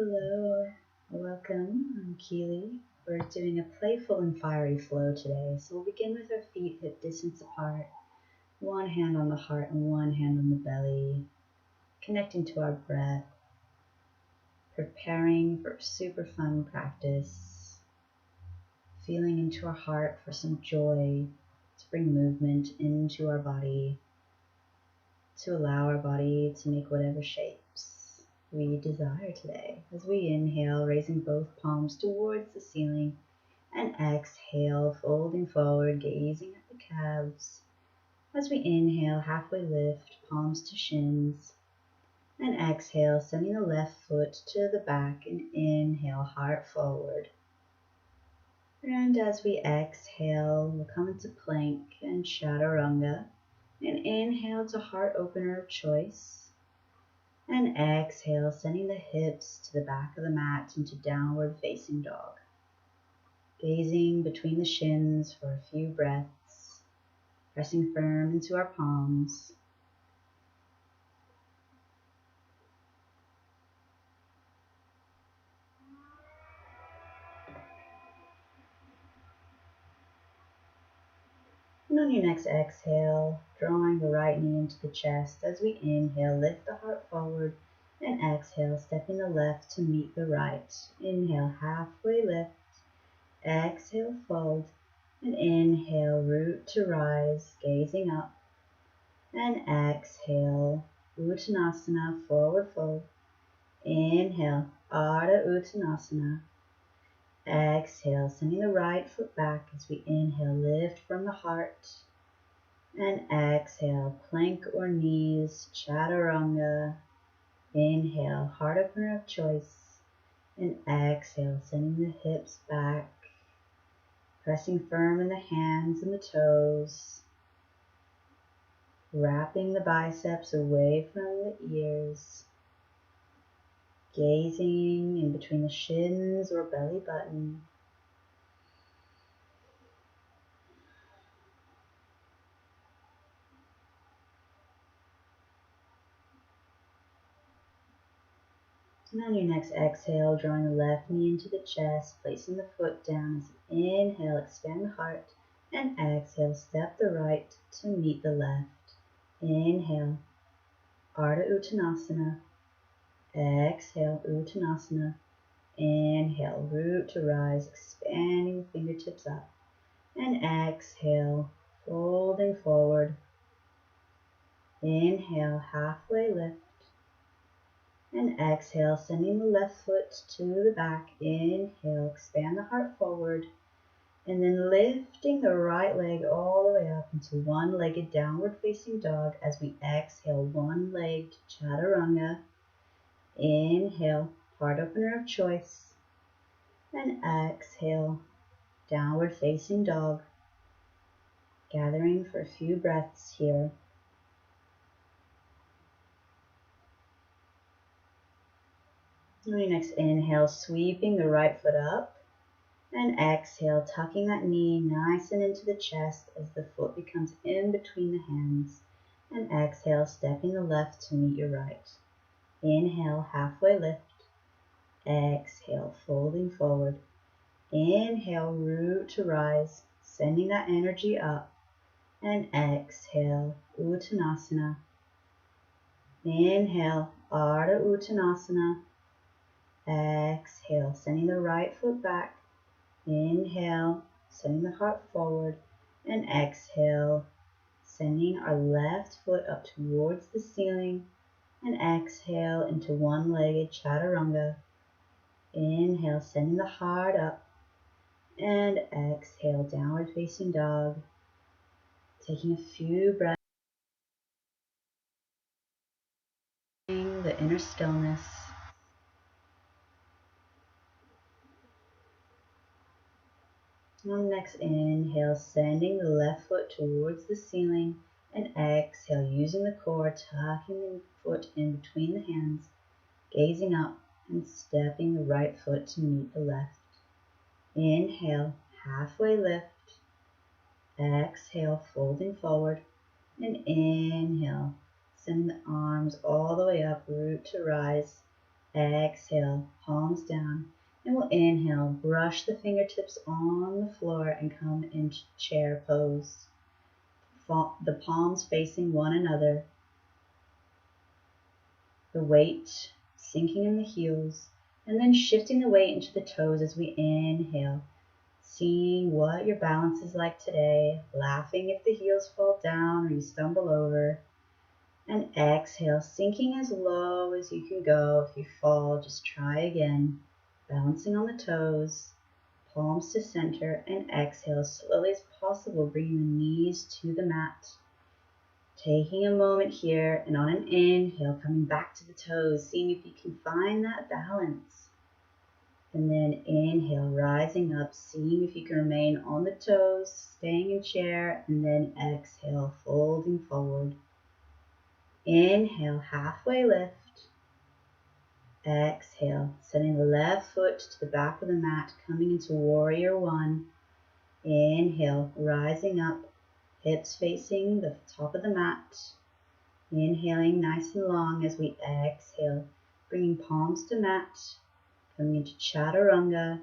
Hello, welcome. I'm Keely. We're doing a playful and fiery flow today. So we'll begin with our feet hip distance apart, one hand on the heart and one hand on the belly, connecting to our breath, preparing for a super fun practice, feeling into our heart for some joy, to bring movement into our body, to allow our body to make whatever shapes we desire today. As we inhale, raising both palms towards the ceiling, and exhale, folding forward, gazing at the calves. As we inhale, halfway lift, palms to shins, and exhale, sending the left foot to the back, and inhale, heart forward. And as we exhale, we'll come into plank and chaturanga, and inhale to heart opener of choice. And exhale, sending the hips to the back of the mat into downward facing dog. Gazing between the shins for a few breaths, pressing firm into our palms. And on your next exhale, drawing the right knee into the chest. As we inhale, lift the heart forward, and exhale, stepping the left to meet the right. Inhale, halfway lift. Exhale, fold, and inhale, root to rise, gazing up, and exhale, Uttanasana, forward fold. Inhale, Ardha Uttanasana. Exhale, sending the right foot back as we inhale, lift from the heart, and exhale, plank or knees, chaturanga. Inhale, heart opener of choice, and exhale, sending the hips back, pressing firm in the hands and the toes, wrapping the biceps away from the ears, gazing in between the shins or belly button. And on your next exhale, drawing the left knee into the chest, placing the foot down as you inhale, expand the heart, and exhale, step the right to meet the left. Inhale, Ardha Uttanasana. Exhale, Uttanasana. Inhale, root to rise, expanding the fingertips up. And exhale, folding forward. Inhale, halfway lift. And exhale, sending the left foot to the back. Inhale, expand the heart forward. And then lifting the right leg all the way up into one-legged downward facing dog as we exhale, one-legged chaturanga. Inhale, heart opener of choice. And exhale, downward facing dog. Gathering for a few breaths here. On your next inhale, sweeping the right foot up. And exhale, tucking that knee nice and into the chest as the foot becomes in between the hands. And exhale, stepping the left to meet your right. Inhale, halfway lift. Exhale, folding forward. Inhale, root to rise, sending that energy up. And exhale, Uttanasana. Inhale, Ardha Uttanasana. Exhale, sending the right foot back. Inhale, sending the heart forward, and exhale, sending our left foot up towards the ceiling, and exhale into one-legged chaturanga. Inhale, sending the heart up, and exhale, downward facing dog. Taking a few breaths, the inner stillness. On the next inhale, sending the left foot towards the ceiling, and exhale, using the core, tucking the foot in between the hands, gazing up and stepping the right foot to meet the left. Inhale, halfway lift. Exhale, folding forward, and inhale, sending the arms all the way up, root to rise, Exhale, palms down. And we'll inhale, brush the fingertips on the floor and come into chair pose. The palms facing one another. The weight sinking in the heels. And then shifting the weight into the toes as we inhale. Seeing what your balance is like today. Laughing if the heels fall down or you stumble over. And exhale, sinking as low as you can go. If you fall, just try again. Balancing on the toes, palms to center, and exhale as slowly as possible, bringing the knees to the mat. Taking a moment here, and on an inhale, coming back to the toes, seeing if you can find that balance. And then inhale, rising up, seeing if you can remain on the toes, staying in chair, and then exhale, folding forward. Inhale, halfway lift. Exhale, sending the left foot to the back of the mat, coming into warrior one. Inhale, rising up, hips facing the top of the mat. Inhaling nice and long as we exhale, bringing palms to mat, coming into chaturanga.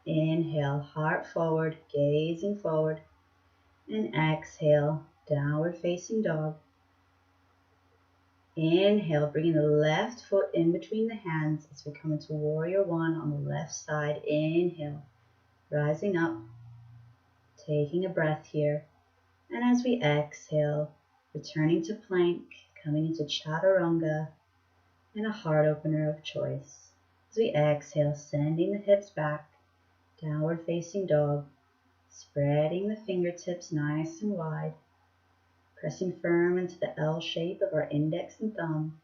Inhale, heart forward, gazing forward. And exhale, downward facing dog. Inhale, bringing the left foot in between the hands as we come into warrior one on the left side. Inhale, rising up, taking a breath here. And as we exhale, returning to plank, coming into chaturanga and a heart opener of choice. As we exhale, sending the hips back, downward facing dog, spreading the fingertips nice and wide. Pressing firm into the L shape of our index and thumb.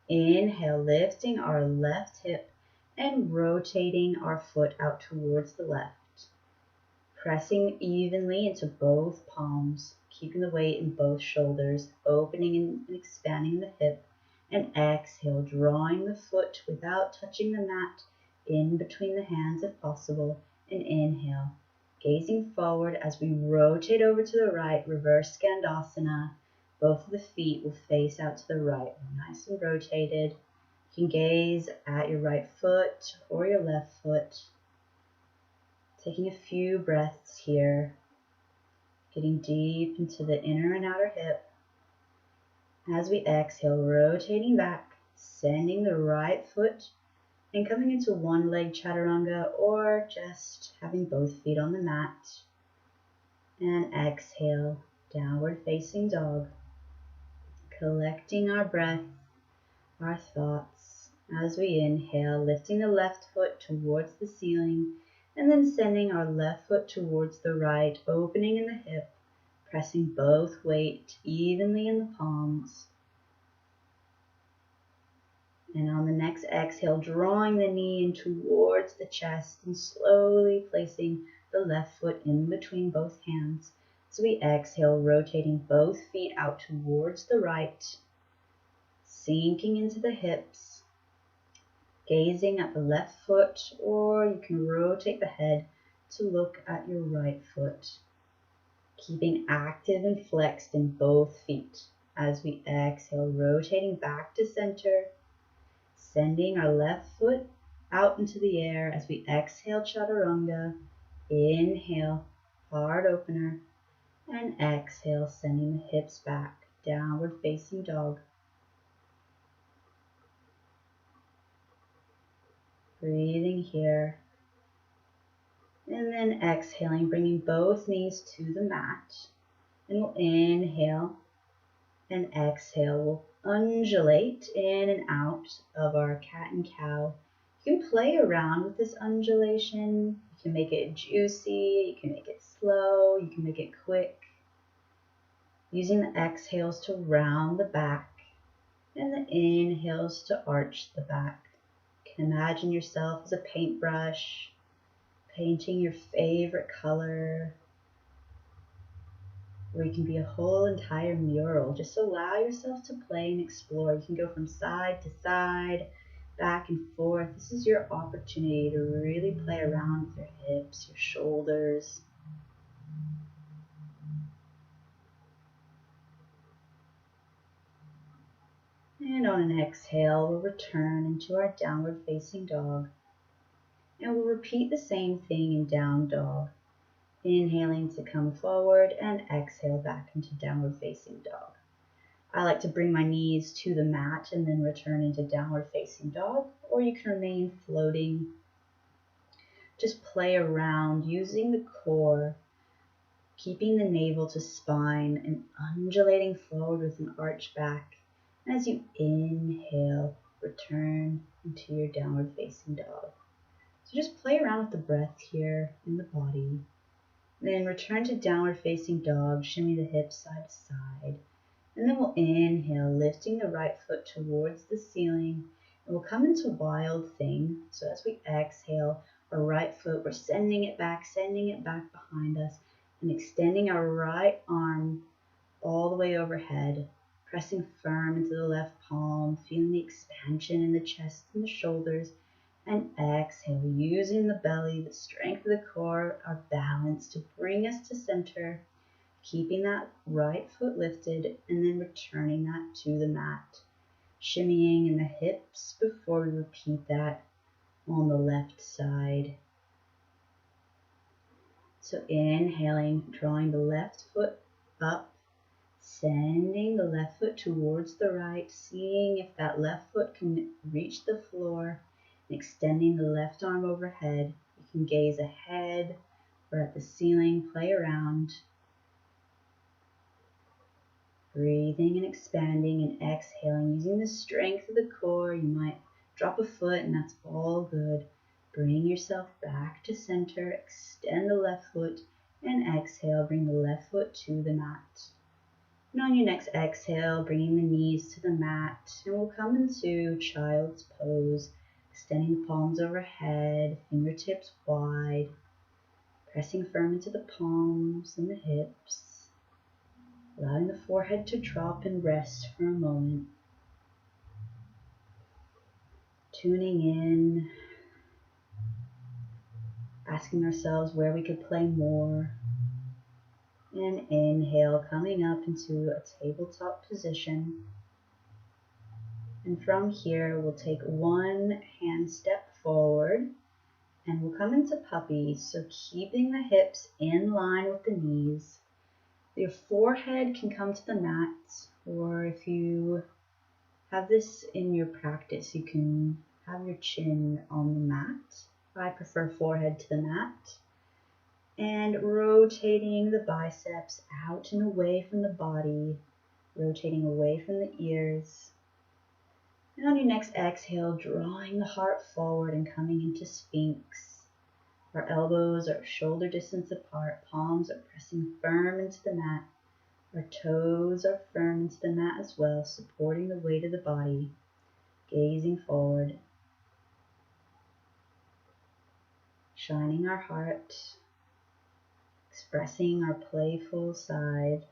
Inhale, lifting our left hip and rotating our foot out towards the left. Pressing evenly into both palms, keeping the weight in both shoulders, opening and expanding the hip. And exhale, drawing the foot without touching the mat in between the hands if possible. And inhale. Gazing forward as we rotate over to the right, reverse Skandasana. Both of the feet will face out to the right, nice and rotated. You can gaze at your right foot or your left foot. Taking a few breaths here, getting deep into the inner and outer hip. As we exhale, rotating back, sending the right foot and coming into one leg chaturanga or just having both feet on the mat. And exhale, downward facing dog. Collecting our breath, our thoughts. As we inhale, lifting the left foot towards the ceiling and then sending our left foot towards the right, opening in the hip, pressing both weight evenly in the palms. And on the next exhale, drawing the knee in towards the chest and slowly placing the left foot in between both hands. So we exhale, rotating both feet out towards the right, sinking into the hips, gazing at the left foot, or you can rotate the head to look at your right foot. Keeping active and flexed in both feet. As we exhale, rotating back to center, sending our left foot out into the air as we exhale chaturanga. Inhale, heart opener, and exhale, sending the hips back, downward facing dog. Breathing here. And then exhaling, bringing both knees to the mat. And we'll inhale and exhale. We'll undulate in and out of our cat and cow. You can play around with this undulation. You can make it juicy, you can make it slow, you can make it quick. Using the exhales to round the back and the inhales to arch the back. You can imagine yourself as a paintbrush, painting your favorite color. Or you can be a whole entire mural. Just allow yourself to play and explore. You can go from side to side, back and forth. This is your opportunity to really play around with your hips, your shoulders. And on an exhale, we'll return into our downward facing dog. And we'll repeat the same thing in down dog. Inhaling to come forward and exhale back into downward facing dog. I like to bring my knees to the mat and then return into downward facing dog, or you can remain floating. Just play around using the core, keeping the navel to spine and undulating forward with an arched back. And as you inhale, return into your downward facing dog. So just play around with the breath here in the body. Then return to downward facing dog, shimmy the hips side to side. And then we'll inhale, lifting the right foot towards the ceiling. And we'll come into wild thing. So as we exhale, our right foot, we're sending it back behind us, and extending our right arm all the way overhead, pressing firm into the left palm, feeling the expansion in the chest and the shoulders. And exhale, using the belly, the strength of the core, our balance to bring us to center, keeping that right foot lifted and then returning that to the mat. Shimmying in the hips before we repeat that on the left side. So inhaling, drawing the left foot up, sending the left foot towards the right, seeing if that left foot can reach the floor. Extending the left arm overhead. You can gaze ahead or at the ceiling, play around. Breathing and expanding and exhaling, using the strength of the core. You might drop a foot and that's all good. Bring yourself back to center, extend the left foot, and exhale, bring the left foot to the mat. And on your next exhale, bringing the knees to the mat, and we'll come into child's pose. Extending the palms overhead, fingertips wide, pressing firm into the palms and the hips, allowing the forehead to drop and rest for a moment. Tuning in, asking ourselves where we could play more. And inhale, coming up into a tabletop position. And from here, we'll take one hand step forward. And we'll come into puppy, so keeping the hips in line with the knees. Your forehead can come to the mat, or if you have this in your practice, you can have your chin on the mat. I prefer forehead to the mat. And rotating the biceps out and away from the body, rotating away from the ears. And on your next exhale, drawing the heart forward and coming into Sphinx. Our elbows are shoulder distance apart, palms are pressing firm into the mat. Our toes are firm into the mat as well, supporting the weight of the body, gazing forward. Shining our heart, expressing our playful side.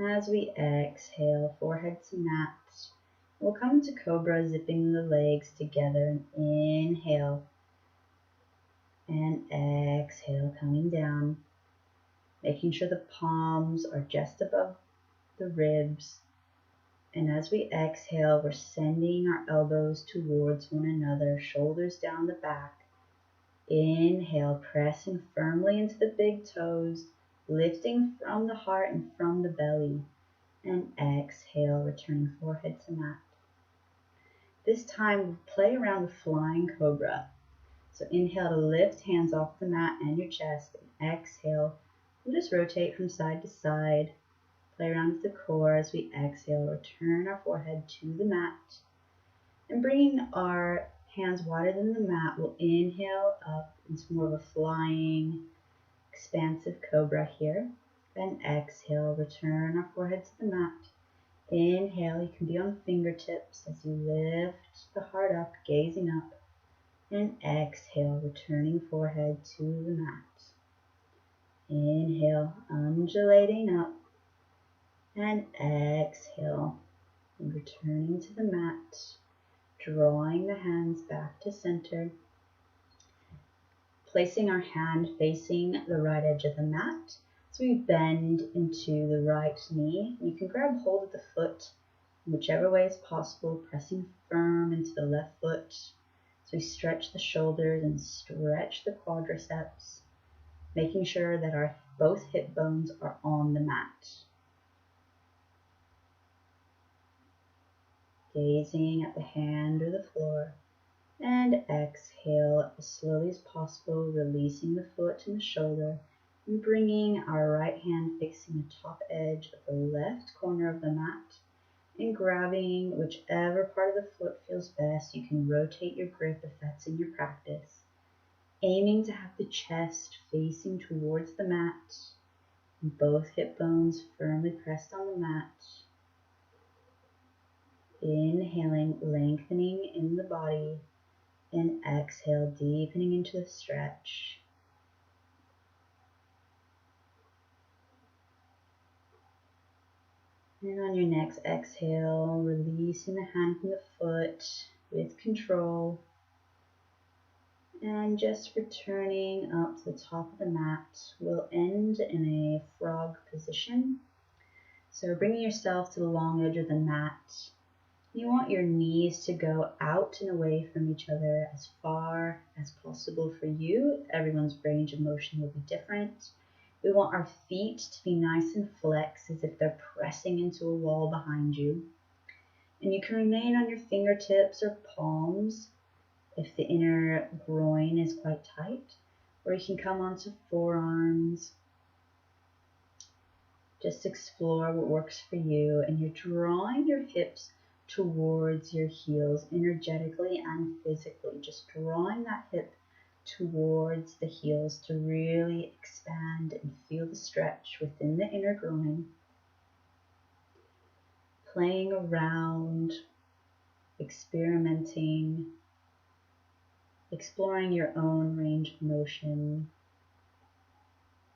As we exhale, forehead to mat, we'll come to cobra, zipping the legs together, and inhale. And exhale, coming down, making sure the palms are just above the ribs. And as we exhale, we're sending our elbows towards one another, shoulders down the back. Inhale, pressing firmly into the big toes, lifting from the heart and from the belly. And exhale, returning forehead to mat. This time, play around with flying cobra. So inhale to lift hands off the mat and your chest, and exhale, we'll just rotate from side to side. Play around with the core as we exhale, return our forehead to the mat. And bringing our hands wider than the mat, we'll inhale up into more of a flying, expansive cobra here. Then exhale, return our forehead to the mat. Inhale, you can be on fingertips as you lift the heart up, gazing up. And exhale, returning forehead to the mat. Inhale, undulating up. And exhale, and returning to the mat, drawing the hands back to center. Placing our hand facing the right edge of the mat. So we bend into the right knee. You can grab hold of the foot whichever way is possible, pressing firm into the left foot. So we stretch the shoulders and stretch the quadriceps, making sure that our both hip bones are on the mat. Gazing at the hand or the floor, and exhale as slowly as possible, releasing the foot and the shoulder, and bringing our right hand facing the top edge of the left corner of the mat, and grabbing whichever part of the foot feels best. You can rotate your grip if that's in your practice, aiming to have the chest facing towards the mat, and both hip bones firmly pressed on the mat. Inhaling, lengthening in the body, and exhale, deepening into the stretch. And on your next exhale, releasing the hand from the foot with control, and just returning up to the top of the mat. We'll end in a frog position. So bringing yourself to the long edge of the mat. You want your knees to go out and away from each other as far as possible for you. Everyone's range of motion will be different. We want our feet to be nice and flexed as if they're pressing into a wall behind you. And you can remain on your fingertips or palms if the inner groin is quite tight, or you can come onto forearms. Just explore what works for you, and you're drawing your hips towards your heels energetically and physically, just drawing that hip towards the heels to really expand and feel the stretch within the inner groin. Playing around, experimenting, exploring your own range of motion,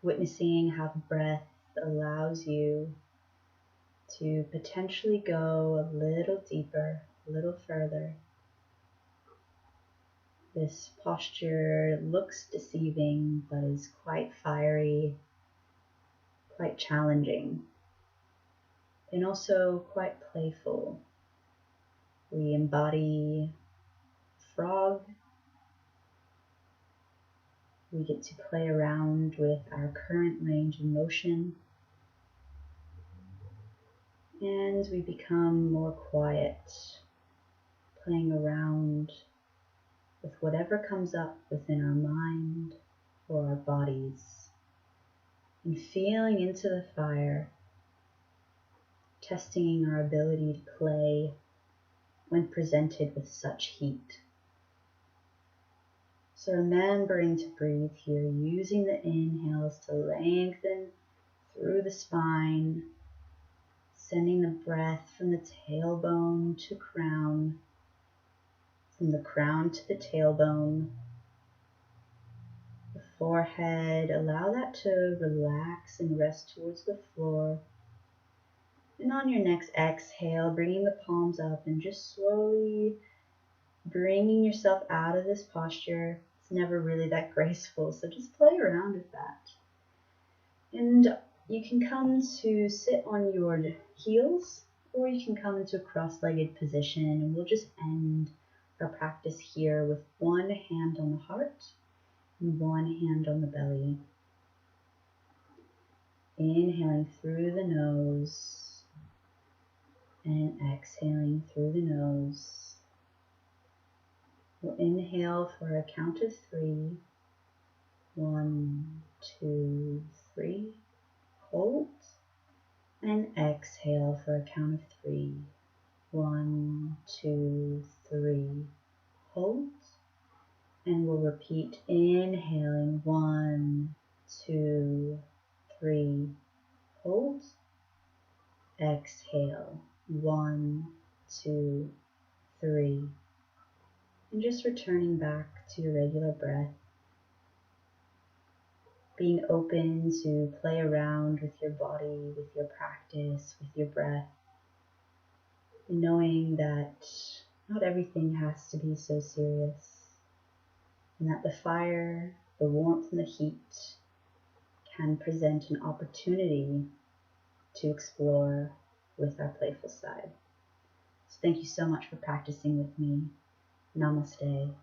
witnessing how the breath allows you to potentially go a little deeper, a little further. This posture looks deceiving, but is quite fiery, quite challenging, and also quite playful. We embody frog. We get to play around with our current range of motion, and we become more quiet, playing around with whatever comes up within our mind or our bodies, and feeling into the fire, testing our ability to play when presented with such heat. So remembering to breathe here, using the inhales to lengthen through the spine, sending the breath from the tailbone to crown, from the crown to the tailbone, the forehead. Allow that to relax and rest towards the floor. And on your next exhale, bringing the palms up and just slowly bringing yourself out of this posture. It's never really that graceful, so just play around with that. And you can come to sit on your heels, or you can come into a cross-legged position, and we'll just end our practice here with one hand on the heart and one hand on the belly. Inhaling through the nose and exhaling through the nose. We'll inhale for a count of 3. 1, 2, 3. Hold. And exhale for a count of 3. 1, 2, 3. Hold. And we'll repeat, inhaling 1, 2, 3. Hold. Exhale 1, 2, 3. And just returning back to your regular breath, being open to play around with your body, with your practice, with your breath, and knowing that not everything has to be so serious, and that the fire, the warmth, and the heat can present an opportunity to explore with our playful side. So thank you so much for practicing with me. Namaste.